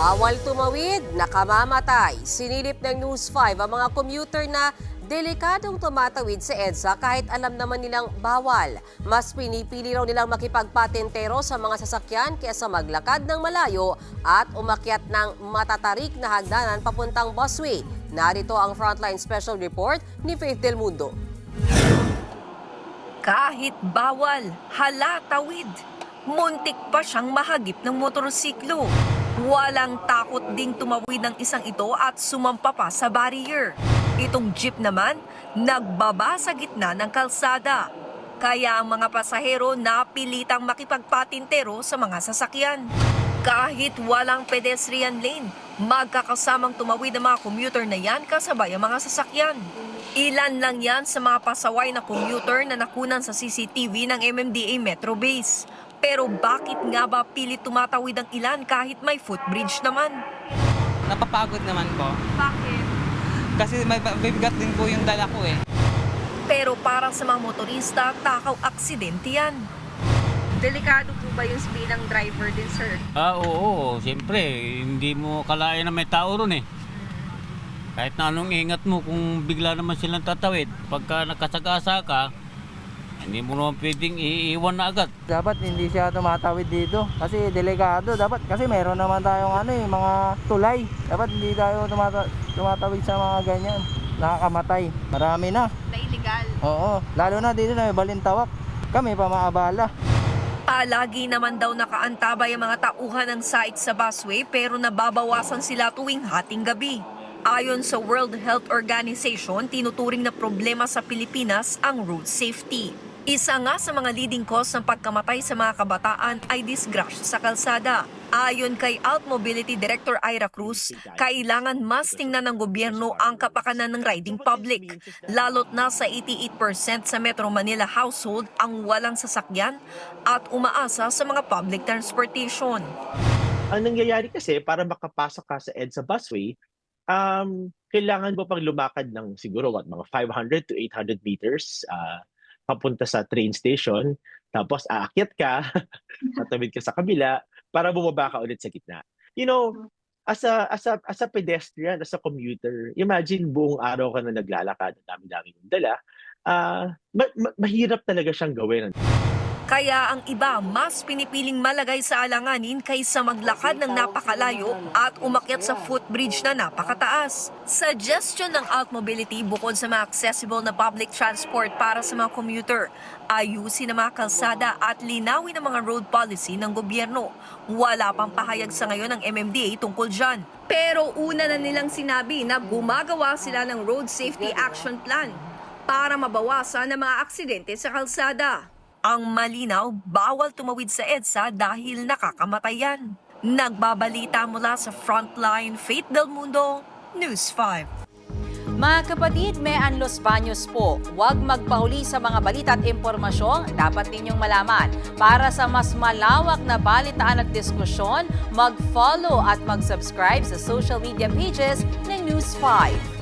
Bawal tumawid, nakamamatay. Sinilip ng News 5 ang mga commuter na delikadong tumatawid sa EDSA kahit alam naman nilang bawal. Mas pinipili raw nilang makipagpatentero sa mga sasakyan kaysa maglakad ng malayo at umakyat ng matatarik na hagdanan papuntang busway. Narito ang Frontline Special Report ni Faith Del Mundo. Kahit bawal, hala tawid. Muntik pa siyang mahagip ng motorsiklo. Walang takot ding tumawid ng isang ito at sumampa pa sa barrier. Itong jeep naman, nagbaba sa gitna ng kalsada. Kaya ang mga pasahero napilitang makipagpatintero sa mga sasakyan. Kahit walang pedestrian lane, magkakasamang tumawid ang mga commuter na yan kasabay ang mga sasakyan. Ilan lang yan sa mga pasaway na commuter na nakunan sa CCTV ng MMDA Metro Base. Pero bakit nga ba pilit tumatawid ang ilan kahit may footbridge naman? Napapagod naman po. Bakit? Kasi may bigat din po yung dala ko eh. Pero para sa mga motorista, takaw aksidente yan. Delikado po ba yung bilang driver din, sir? Oo, siyempre. Hindi mo kalain na may tao ron eh. Kahit na anong ingat mo kung bigla naman silang tatawid. Pagka nakasagasa ka, hindi mo naman pwedeng iiwan na agad. Dapat hindi siya tumatawid dito kasi delikado. Dapat kasi meron naman tayong mga tulay. Dapat hindi tayo tumatawid sa mga ganyan. Nakakamatay. Marami na. Na illegal. Oo, lalo na dito na may balintawak. Kami pa maabala. Palagi naman daw nakaantabay ang mga tauhan ng site sa busway pero nababawasan sila tuwing hating gabi. Ayon sa World Health Organization, tinuturing na problema sa Pilipinas ang road safety. Isa nga sa mga leading cause ng pagkamatay sa mga kabataan ay disgrasya sa kalsada. Ayon kay Alt Mobility Director Ira Cruz, kailangan mas tingnan ng gobyerno ang kapakanan ng riding public, lalo't na sa 88% sa Metro Manila household ang walang sasakyan at umaasa sa mga public transportation. Ang nangyayari kasi para makapasok ka sa EDSA busway, kailangan mo pang lumakad ng siguro mga 500 to 800 meters papunta sa train station, tapos aakyat ka, tatawid ka sa kabila para bumaba ka ulit sa gitna. You know, as a pedestrian, as a commuter, imagine buong araw ka na naglalakad, ang dami-dami mong dala, mahirap talaga siyang gawin. Kaya ang iba mas pinipiling malagay sa alanganin kaysa maglakad ng napakalayo at umakyat sa footbridge na napakataas. Suggestion ng Alt Mobility bukod sa mga accessible na public transport para sa mga commuter, ayusin ang mga kalsada at linawin ang mga road policy ng gobyerno. Wala pang pahayag sa ngayon ng MMDA tungkol dyan. Pero una na nilang sinabi na gumagawa sila ng Road Safety Action Plan para mabawasan ang mga aksidente sa kalsada. Ang malinaw, bawal tumawid sa EDSA dahil nakakamatay yan. Nagbabalita mula sa Frontline, Faith Del Mundo, News 5. Mga kapatid, may Los Baños po. Huwag magpahuli sa mga balita at impormasyong dapat ninyong malaman. Para sa mas malawak na balitaan at diskusyon, mag-follow at mag-subscribe sa social media pages ng News 5.